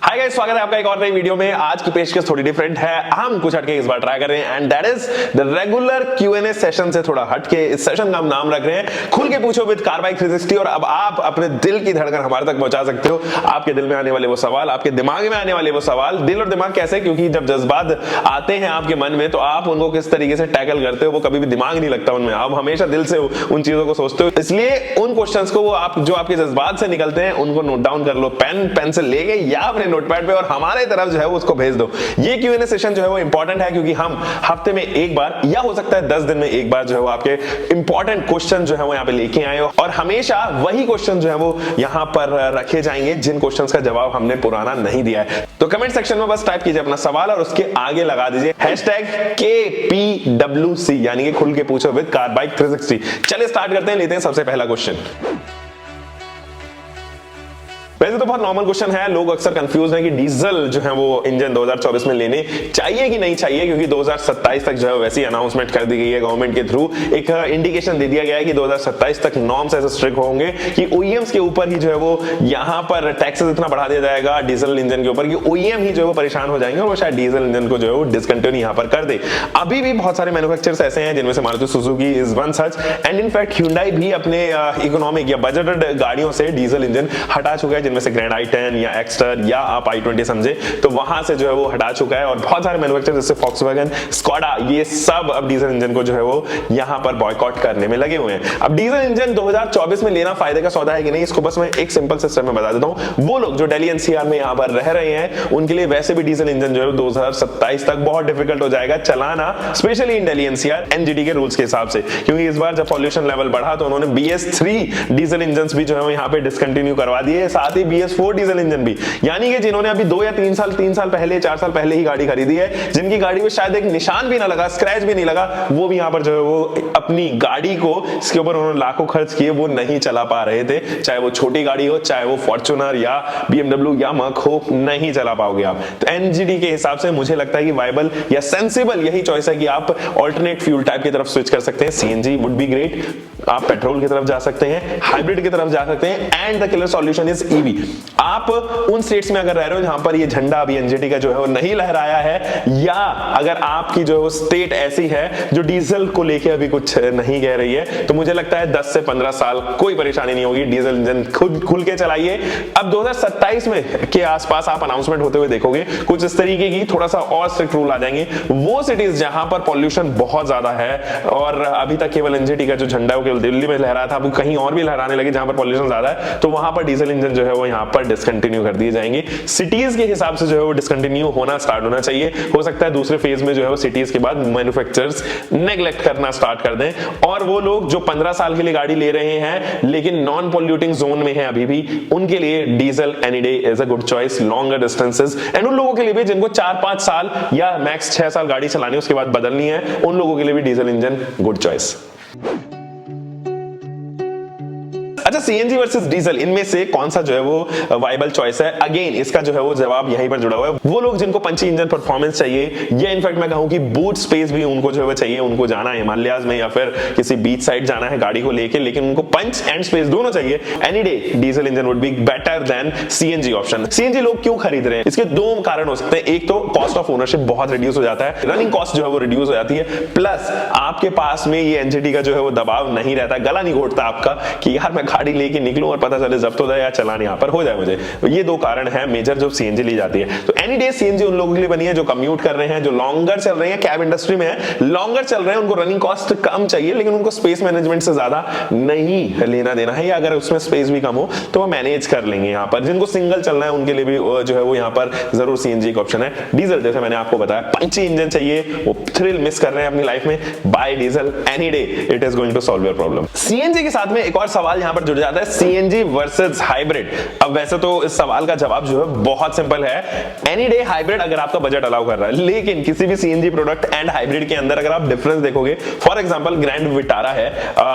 Hi guys, स्वागत है आपका एक और नई वीडियो में। आज की पेशकश थोड़ी डिफरेंट है, हम कुछ हटके इस बार ट्राई कर रहे हैं and that is the regular Q&A session से थोड़ा हटके। इस सेशन का हम नाम रख रहे हैं खुल के पूछो विद कारबाइक 360। और अब आप अपने दिल की धड़कन हमारे तक पहुंचा सकते हो। आपके दिल में आने वाले वो सवाल, आपके दिमाग में आने वाले वो सवाल। दिल और दिमाग कैसे? क्योंकि जब जज्बात आते हैं आपके मन में तो आप उनको किस तरीके से टैकल करते हो, वो कभी भी दिमाग नहीं लगता उनमें, आप हमेशा दिल से उन चीजों को सोचते हो। इसलिए उन क्वेश्चंस को वो आप जो आपके जज्बात से निकलते हैं उनको नोट डाउन कर लो पेन पेंसिल लेके या अपने नोटपैड पे, और हमारे तरफ जो है उसको भेज दो। ये Q&A सेशन जो है वो इंपॉर्टेंट है क्योंकि हम हफ्ते में एक बार या हो सकता है 10 दिन में एक बार जो है वो आपके इंपॉर्टेंट क्वेश्चन जो है वो यहाँ पे लेके आए हो, और हमेशा वही क्वेश्चन जो है वो यहाँ पर रखे जाएंगे जिन क्वेश्चंस का जवाब हमने पुराना नहीं दिया है। तो कमेंट सेक्शन में बस टाइप कीजिए अपना सवाल और उसके आगे लगा दीजिए #KPWC, यानी कि खुल के पूछो विद कारबाइक 360। चलिए स्टार्ट करते हैं, लेते हैं सबसे पहला क्वेश्चन। वैसे तो बहुत नॉर्मल क्वेश्चन है, लोग अक्सर कंफ्यूज हैं कि डीजल जो है वो इंजन 2024 में लेने चाहिए कि नहीं चाहिए, क्योंकि 2027 तक जो है वैसी अनाउंसमेंट कर दी गई है गवर्नमेंट के थ्रू। एक इंडिकेशन दे दिया गया है कि 2027 तक नॉर्म्स ऐसे स्ट्रिक्ट होंगे कि ओईएम्स के ऊपर ही जो है वो यहाँ पर टैक्सेस इतना बढ़ा दिया जाएगा डीजल इंजन के ऊपर कि ओईएम ही जो है वो परेशान हो जाएंगे और वो शायद डीजल इंजन को जो है वो डिसकंटिन्यू यहाँ पर कर दे। अभी भी बहुत सारे मैन्युफैक्चरर्स ऐसे हैं जिनमें से Maruti Suzuki is one such, and in fact Hyundai भी अपने इकोनॉमिक या बजटेड गाड़ियों से डीजल इंजन हटा चुका है, जिनमें से ग्रैंड i10 या एक्स्टर या आप i20 समझे, तो वहां से जो है वो हटा चुका है। और बहुत सारे मैन्युफैक्चरर्स जैसे फॉक्सवैगन, स्कोडा, ये सब अब डीजल इंजन को जो है वो यहां पर बॉयकॉट करने में लगे हुए हैं। अब डीजल इंजन 2024 में लेना फायदे का सौदा है कि नहीं, इसको बस मैं एक सिंपल सिस्टम में बता देता हूं। वो लोग जो दिल्ली एनसीआर में यहां पर रह रहे हैं उनके लिए वैसे भी डीजल इंजन जो है 2027 तक बहुत डिफिकल्ट हो जाएगा चलाना, specially in Delhi NCR NGT के रूल्स के हिसाब से, क्योंकि इस बार जब पॉल्यूशन लेवल बढ़ा तो उन्होंने BS3 डीजल इंजन भी जो है यहाँ पे डिसकंटिन्यू करवा दिए, साथ ही BS4 डीजल इंजन भी। यानी कि जिन्होंने अभी 2 या 3 साल पहले, 4 साल पहले ही गाड़ी खरीदी है, जिनकी गाड़ी में शायद एक निशान भी ना लगा, स्क्रैच भी नहीं लगा, वो भी यहाँ पर जो है वो अपनी गाड़ी को, इसके ऊपर उन्होंने लाखों खर्च किए, वो नहीं चला पा रहे थे। चाहे वो छोटी गाड़ी हो, चाहे वो फॉर्च्यूनर या BMW या मर्क हो, नहीं चला पाओगे आप। तो एनजीटी के हिसाब से मुझे लगता है कि वायबल या सेंसिबल यही चॉइस है कि आप ऑल्टरनेट फ्यूल टाइप की तरफ स्विच कर सकते हैं। सीएनजी वुड बी ग्रेट, आप पेट्रोल की तरफ जा सकते हैं, हाइब्रिड की तरफ जा सकते हैं, and the killer solution is EV. आप उन स्टेट्स में अगर रह रहे हो जहां पर ये झंडा अभी एनजीटी का जो है वो नहीं लहराया है, या अगर आपकी जो है स्टेट ऐसी है जो डीजल को लेके अभी कुछ नहीं कह रही है, तो मुझे लगता है 10 से 15 साल कोई परेशानी नहीं होगी, डीजल इंजन खुद खुल के चलाइए। अब 2027 में के आसपास आप अनाउंसमेंट होते हुए देखोगे कुछ इस तरीके की, थोड़ा सा और स्ट्रिक्ट रूल आ जाएंगे। वो सिटीज जहां पर पॉल्यूशन बहुत ज्यादा है और अभी तक केवल एनजीटी का जो झंडा है वो केवल दिल्ली में लहरा था, अब कहीं और भी लहराने लगे जहां पर पॉल्यूशन ज्यादा है, तो वहां पर डीजल इंजन जो है वो यहाँ पर डिसकंटिन्यू कर दिए जाएंगे। सिटीज के हिसाब से जो है वो डिसकंटिन्यू होना स्टार्ट होना चाहिए। हो सकता है दूसरे फेज में जो है वो सिटीज के बाद मैन्युफैक्चरर्स नेग्लेक्ट करना स्टार्ट कर दें, और वो लोग जो 15 साल के लिए गाड़ी ले रहे हैं लेकिन नॉन पॉल्यूटिंग जोन में है अभी भी, उनके लिए diesel any day is a good choice longer distances. And उन लोगों के लिए भी जिनको 4-5 साल या मैक्स 6 साल गाड़ी चलानी है उसके बाद बदलनी है, उन लोगों के लिए भी डीजल इंजन गुड चॉइस। अच्छा, सीएनजी वर्सेस डीजल, इनमें से कौन सा जो है वो वायबल चॉइस है? अगेन इसका जो है वो जवाब यहीं पर जुड़ा हुआ है। वो लोग जिनको पंची इंजन परफॉर्मेंस चाहिए, या इनफैक्ट मैं कहूं कि बूट स्पेस भी उनको जो है चाहिए, उनको जाना है हिमालयाज में या फिर किसी बीच साइड जाना है गाड़ी को लेके, लेकिन उनको पंच एंड स्पेस दोनों चाहिए, any day diesel engine would be better than CNG option. CNG लोग क्यों खरीद रहे हैं? इसके 2 कारण हो सकते हैं। एक तो कॉस्ट ऑफ ओनरशिप बहुत रिड्यूस हो जाता है, रनिंग कॉस्ट जो है वो रिड्यूस हो जाती है, प्लस आपके पास में ये एनजीटी का जो है वो दबाव नहीं रहता, गला नहीं घोटता आपका कि यार मैं गाड़ी लेके निकलूं और पता चले जब्त हो जाए या चलान यहाँ पर हो जाए मुझे। ये 2 कारण है मेजर जो सीएनजी ली जाती है। तो एनी डे सीएनजी उन लोगों के लिए बनी है जो कम्यूट कर रहे हैं, जो लॉन्गर चल रहे हैं, कैब इंडस्ट्री में है, लॉन्गर चल रहे हैं, उनको रनिंग कॉस्ट कम चाहिए, लेकिन उनको स्पेस मैनेजमेंट से ज्यादा नहीं लेना देना है, या अगर उसमें स्पेस भी कम हो तो वो मैनेज कर लेंगे। यहाँ पर जिनको सिंगल चलना है उनके लिए भी जो है वो यहाँ पर जरूर सीएनजी का ऑप्शन है। डीजल जैसे मैंने आपको बताया पंची इंजन चाहिए, वो थ्रिल मिस कर रहे हैं अपनी लाइफ में, buy diesel any day, it is going to solve your problem. CNG के साथ में एक और सवाल यहाँ पर जुड़ जाता है, सीएनजी वर्सेस हाइब्रिड। अब वैसे तो इस सवाल का जवाब जो है बहुत सिंपल है, एनी डे हाइब्रिड अगर आपका बजट अलाउ कर रहा है, लेकिन किसी भी सीएनजी प्रोडक्ट एंड हाइब्रिड के अंदर अगर आप डिफरेंस देखोगे, फॉर एग्जांपल ग्रैंड विटारा है,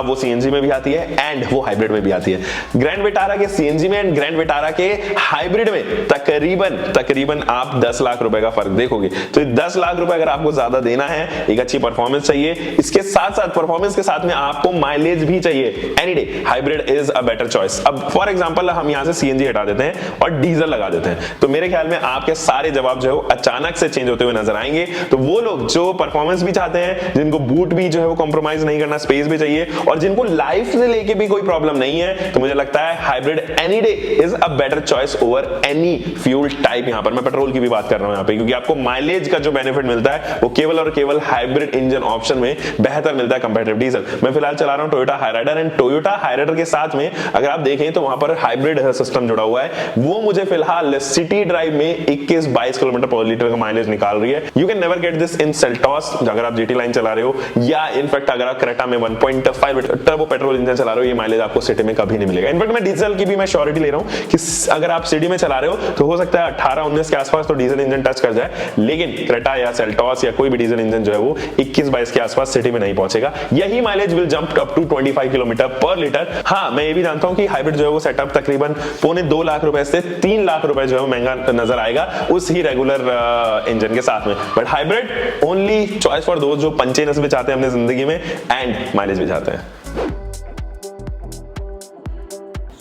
वो सीएनजी में भी आती है एंड वो हाइब्रिड में भी आती है। ग्रैंड विटारा के सीएनजी में एंड ग्रैंड विटारा के हाइब्रिड में तकरीबन आप 10 लाख रुपए का फर्क देखोगे। तो 10 लाख रुपए अगर आपको ज्यादा देना है, एक अच्छी परफॉर्मेंस चाहिए, इसके साथ साथ परफॉर्मेंस के साथ में आपको माइलेज भी चाहिए, any day hybrid is a better choice. अब फॉर एग्जांपल हम यहां से सीएनजी हटा देते हैं और डीजल लगा देते हैं, तो मेरे ख्याल में आपके सारे जवाब जो है अचानक से चेंज होते हुए नजर आएंगे। तो वो लोग जो परफॉर्मेंस भी चाहते हैं, जिनको बूट भी जो है वो कॉम्प्रोमाइज नहीं करना, स्पेस भी चाहिए, और जिनको लाइफ से लेके भी कोई प्रॉब्लम नहीं है, तो मुझे लगता है hybrid any day is a better choice over any fuel type. यहां पर मैं पेट्रोल की भी बात कर रहा हूं यहां पे, क्योंकि आपको माइलेज का जो बेनिफिट मिलता है वो केवल और केवल हाइब्रिड इंजन ऑप्शन में बेहतर मिलता है कंपैरेटिव डीजल। मैं फिलहाल चला रहा हूं Toyota Hyryder, and Toyota Hyryder के साथ में अगर आप देखें तो वहां पर हाइब्रिड सिस्टम जुड़ा हुआ है, वो मुझे फिलहाल सिटी ड्राइव में 21-22 किलोमीटर पर लीटर का माइलेज निकाल रही है। You can never get this in Seltos अगर आप जीटी लाइन चला रहे हो, या इनफैक्ट अगर आप क्रेटा में 1.5 टर्बो पेट्रोल इंजन चला रहे हो, ये माइलेज आपको सिटी में कभी नहीं मिलेगा। इनफैक्ट मैं डीजल की भी मैं श्योरिटी ले रहा हूं कि अगर आप सिटी में चला रहे हो तो हो सकता है 18-19 के आसपास तो डीजल इंजन टच कर जाए, लेकिन क्रेटा या सेल्टॉस या कोई भी डीजल इंजन जो है वो 21-22 के आसपास सिटी में नहीं पहुंचेगा। यही mileage will jump up to 25 kilometre per litre. हाँ, मैं ये भी जानता हूं कि हाइब्रिड जो है वो सेटअप तकरीबन 2.25 लाख रुपए से 3 लाख रुपए जो है महंगा नजर आएगा उस ही रेगुलर इंजन के साथ में, but hybrid only choice for दोस्त जो पंचेनस भी चाहते हैं अपने जिंदगी में एंड माइलेज भी चाहते हैं।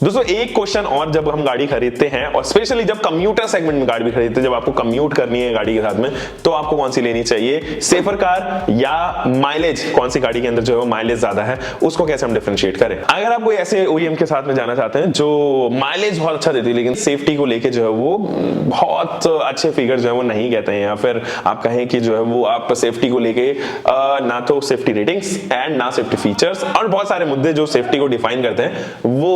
दोस्तों एक क्वेश्चन और, जब हम गाड़ी खरीदते हैं और स्पेशली जब कम्यूटर सेगमेंट में गाड़ी खरीदते हैं, जब आपको कम्यूट करनी है गाड़ी के साथ में, तो आपको कौन सी लेनी चाहिए, सेफर कार या माइलेज, कौन सी गाड़ी के अंदर जो है माइलेज ज्यादा है, उसको कैसे हम डिफरेंशिएट करें। अगर आप कोई ऐसे ओईएम के साथ में जाना चाहते हैं जो माइलेज बहुत अच्छा देती है लेकिन सेफ्टी को लेके जो है वो बहुत अच्छे फिगर जो है वो नहीं कहते हैं, या फिर आप कहें कि जो है वो आप सेफ्टी को लेके ना तो सेफ्टी रेटिंग्स एंड ना सेफ्टी फीचर्स और बहुत सारे मुद्दे जो सेफ्टी को डिफाइन करते हैं वो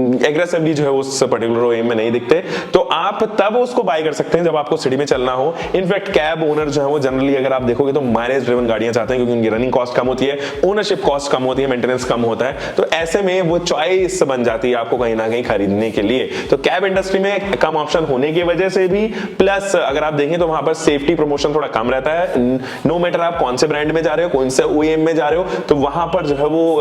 एग्रेसिवली जो है उस पर्टिकुलर ओईएम में नहीं दिखते, तो आप तब उसको बाय कर सकते हैं जब आपको सिटी में चलना हो। इनफैक्ट कैब ओनर जो है वो जनरली अगर आप देखोगे तो माइलेज ड्रिवन गाड़ियां चाहते हैं, क्योंकि उनकी रनिंग कॉस्ट कम होती है, ओनरशिप कॉस्ट कम होती है, मेंटेनेंस कम होता है, तो ऐसे में वो चॉइस बन जाती है आपको कहीं ना कहीं खरीदने के लिए। तो कैब इंडस्ट्री में कम ऑप्शन होने की वजह से भी, प्लस अगर आप देखें तो वहां पर सेफ्टी प्रमोशन थोड़ा कम रहता है, नो मैटर आप कौन से ब्रांड में जा रहे हो, कौन से ओईएम में जा रहे हो, तो वहां पर जो है वो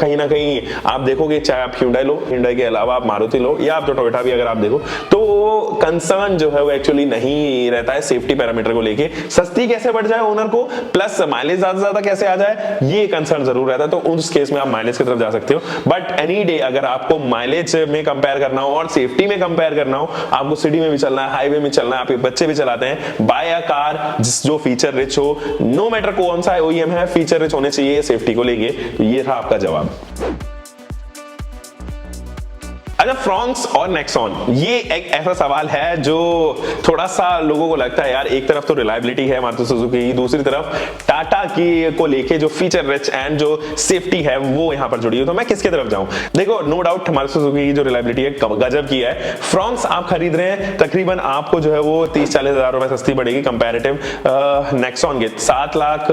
कहीं ना कहीं आप देखोगे, चाहे आप Hyundai लो, Hyundai के अलावा आप मारुति लो, या आप तो टोयोटा भी अगर आप देखो, तो कंसर्न जो है वो एक्चुअली नहीं रहता है सेफ्टी पैरामीटर को लेके। सस्ती कैसे बढ़ जाए ओनर को, प्लस माइलेज ज्यादा कैसे आ जाए, ये कंसर्न जरूर रहता है, तो उस केस में आप माइलेज की तरफ जा सकते हो। बट एनी डे अगर आपको माइलेज में कंपेयर करना हो और सेफ्टी में कंपेयर करना हो, आपको सिटी में भी चलना है, हाईवे में चलना है, आपके बच्चे भी चलाते हैं, बाय अ कार जो फीचर रिच हो, नो मैटर कौन सा ओईएम है, फीचर रिच होने चाहिए सेफ्टी को लेके। तो ये था आपका जवाब। अच्छा, फ्रॉन्क्स और नेक्सॉन, ये एक ऐसा सवाल है जो थोड़ा सा लोगों को लगता है यार, एक तरफ तो रिलायबिलिटी है मारुति सुजुकी की, दूसरी तरफ टाटा की को लेके जो फीचर रिच एंड जो सेफ्टी है वो यहां पर जुड़ी है, तो मैं किसके तरफ जाऊं। देखो, नो डाउट मारुति सुजुकी की जो रिलायबिलिटी है गजब की है। फ्रॉन्क्स आप खरीद रहे हैं तकरीबन आपको जो है वो 30-40 हजार रुपए सस्ती पड़ेगी कंपैरेटिव नेक्सॉन के 7 लाख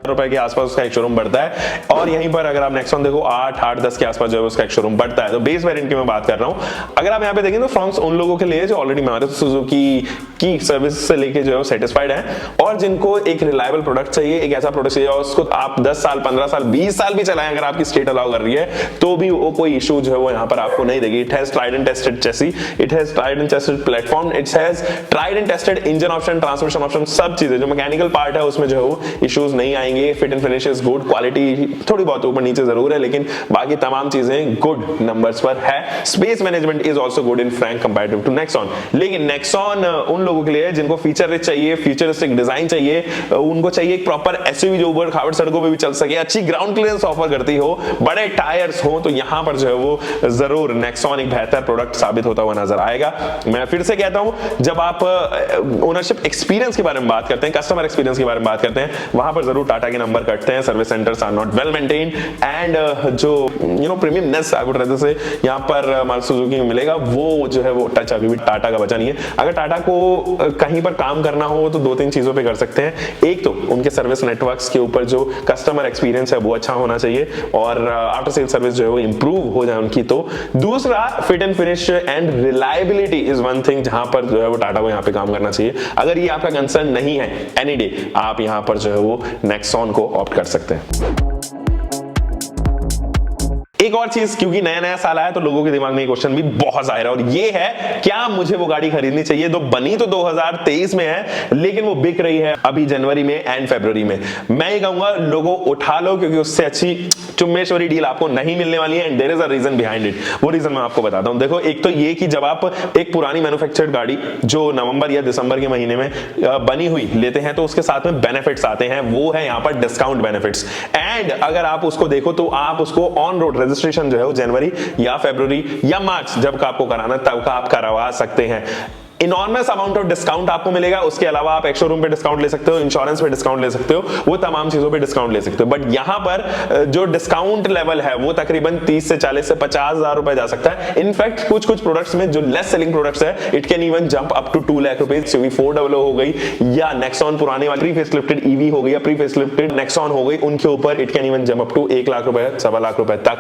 रुपए के आसपास उसका एक शोरूम बढ़ता है, और यहीं पर अगर आप नेक्सॉन देखो 8-10 के आसपास जो है उसका एक शोरूम बढ़ता है। तो बेस वेरिएंट की मैं बात कर रहा हूं। अगर आप यहां पे देखें तो फ्रॉन्क्स उन लोगों के लिए जो ऑलरेडी मारुति सुजुकी की सर्विस से लेके जो है सेटिस्फाइड है, और जिनको एक रिलायबल प्रोडक्ट चाहिए, एक ऐसा प्रोडक्ट चाहिए और उसको आप 10 साल 15 साल 20 साल भी चलाएं, अगर आपकी स्टेट अलाउ कर रही है तो भी वो कोई इशू जो है वो यहां पर आपको नहीं देगी। It has tried and tested chassis, it has tried and tested platform, it has tried and tested engine option, transmission option, सब चीजें जो मैकेनिकल पार्ट है उसमें जो है वो इश्यूज नहीं आएंगे। Fit and finish is good, quality थोड़ी बहुत ऊपर नीचे जरूर है, लेकिन बाकी तमाम चीजें गुड नंबर्स पर है। Space management is also good in Fronx comparative to Nexon. लेकिन नेक्सॉन उन लोगों के लिए जिनको फीचर रिच चाहिए, फ्यूचरिस्टिक डिजाइन चाहिए, उनको चाहिए एक प्रॉपर एसयूवी जो ऊबड़ खाबड़ सड़कों पे भी चल सके, अच्छी ग्राउंड क्लियरेंस ऑफर करती हो, बड़े टायर्स हो, तो यहां पर जो है वो जरूर नेक्सॉन एक बेहतर प्रोडक्ट साबित होता हुआ नजर आएगा। मैं फिर से कहता हूं, जब आप ओनरशिप एक्सपीरियंस के बारे में बात करते हैं, कस्टमर एक्सपीरियंस के बारे में बात करते हैं, वहां पर जरूर टाटा के नंबर कटते हैं। Service centres are not well maintained and जो premiumness I would rather say यहां पर मारुति सुजुकी में मिलेगा, वो जो है वो टच अभी भी टाटा का बचा नहीं है। अगर टाटा को कहीं पर काम करना हो तो 2-3 चीजों पे कर सकते हैं। एक तो उनके सर्विस नेटवर्क्स के ऊपर जो कस्टमर एक्सपीरियंस है वो अच्छा होना चाहिए और आफ्टर सेल सर्विस जो है वो इंप्रूव हो जाए उनकी। तो दूसरा, fit and finish and reliability is one thing जहां पर जो है वो टाटा को यहाँ पे काम करना चाहिए। अगर ये आपका कंसर्न नहीं है, एनी डे आप यहाँ पर जो है वो नेक्सॉन को ऑप्ट कर सकते हैं। एक और चीज, क्योंकि नया नया साल आया तो लोगों के दिमाग में ये क्वेश्चन भी बहुत जाहिर है और ये है, क्या मुझे वो गाड़ी खरीदनी चाहिए? तो बनी तो 2023 में है लेकिन वो बिक रही है अभी जनवरी में एंड फरवरी में। मैं ये कहूंगा लोगों उठा लो, क्योंकि उससे अच्छी चुम्बेश्वरी डील आपको नहीं मिलने वाली है and there is a reason behind it. वो रीजन मैं आपको बताता हूं। देखो, एक तो ये कि जब आप एक पुरानी मैन्युफैक्चर्ड गाड़ी जो नवंबर या दिसंबर के महीने में बनी हुई लेते हैं तो उसके साथ में बेनिफिट्स आते हैं, वो है यहाँ पर डिस्काउंट बेनिफिट्स। एंड अगर आप उसको देखो तो आप उसको ऑन रोड रजिस्ट्रेशन जो है वो जनवरी या फरवरी या मार्च जब का आपको कराना तब का आप करवा सकते हैं। इनॉर्मस अमाउंट ऑफ डिस्काउंट आपको मिलेगा। उसके अलावा आप एक्स शोरूम पे डिस्काउंट ले सकते हो, इंश्योरेंस पे डिस्काउंट ले सकते हो, वो तमाम चीजों पे डिस्काउंट ले सकते हो। बट यहां पर जो डिस्काउंट लेवल है वो तकरीबन 30 से 40 से 50,000 रुपए जा सकता है। इनफैक्ट कुछ प्रोडक्ट्स में जो लेस सेलिंग प्रोडक्ट्स है it can even jump up to 2 lakh रुपए। CV400 हो गई या नेक्सॉन पुराने वाली प्री फेसलिफ्टेड ईवी हो गई या प्री फेसलिफ्टेड नेक्सॉन हो गई, उनके ऊपर it can even jump up to 1 lakh रुपए 1.25 लाख रुपए तक।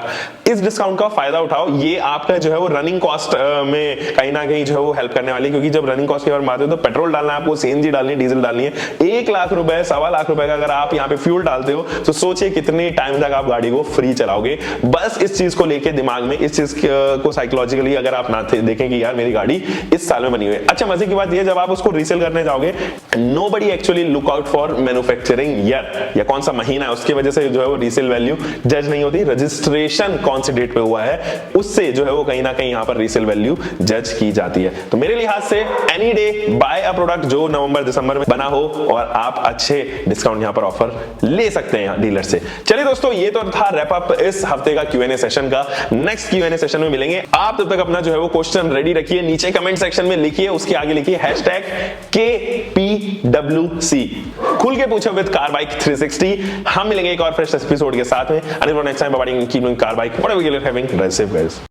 इस डिस्काउंट का फायदा उठाओ। ये आपका जो है वो रनिंग कॉस्ट में कहीं ना कहीं जो है वो हेल्प करने वाली, क्योंकि जब रनिंग कॉस्ट की बात आते हो तो पेट्रोल डालना है आपको, CNG डालनी है, डीजल डालनी है। 1 लाख रुपए 1.25 लाख रुपए का अगर आप यहाँ पे फ्यूल डालते हो तो सोचिए कितने टाइम तक आप गाड़ी को फ्री चलाओगे। बस इस चीज को लेके दिमाग में, इस चीज को साइकोलॉजिकली अगर आप ना देखें कि यार मेरी गाड़ी इस साल में बनी हुई है। अच्छा, मजे की बात ये, जब आप उसको रीसेल करने जाओगे nobody actually look out for manufacturing year या कौन सा महीना है, उसकी वजह से जो है वो रीसेल वैल्यू जज नहीं होती। रजिस्ट्रेशन कौन से डेट पे हुआ है उससे जो है वो कहीं ना कहीं यहाँ पर रीसेल वैल्यू जज की जाती है। तो मेरे लिहाज से any day buy a product जो नवंबर दिसंबर में बना हो और आप अच्छे डिस्काउंट यहां पर ऑफर ले सकते हैं डीलर से। चलिए दोस्तों, ये तो था रैप अप इस हफ्ते का Q&A सेशन का। नेक्स्ट Q&A सेशन में मिलेंगे। आप तब तक अपना जो है वो क्वेश्चन रेडी रखिए, नीचे कमेंट सेक्शन में लिखिए, उसके आगे लिखिए #KPWC, खुल के पूछो विद कार बाइक 360। हम मिलेंगे एक और फ्रेश एपिसोड के साथ में। Until next time, bye bye, keep doing car bike, whatever you're having, drive safe guys।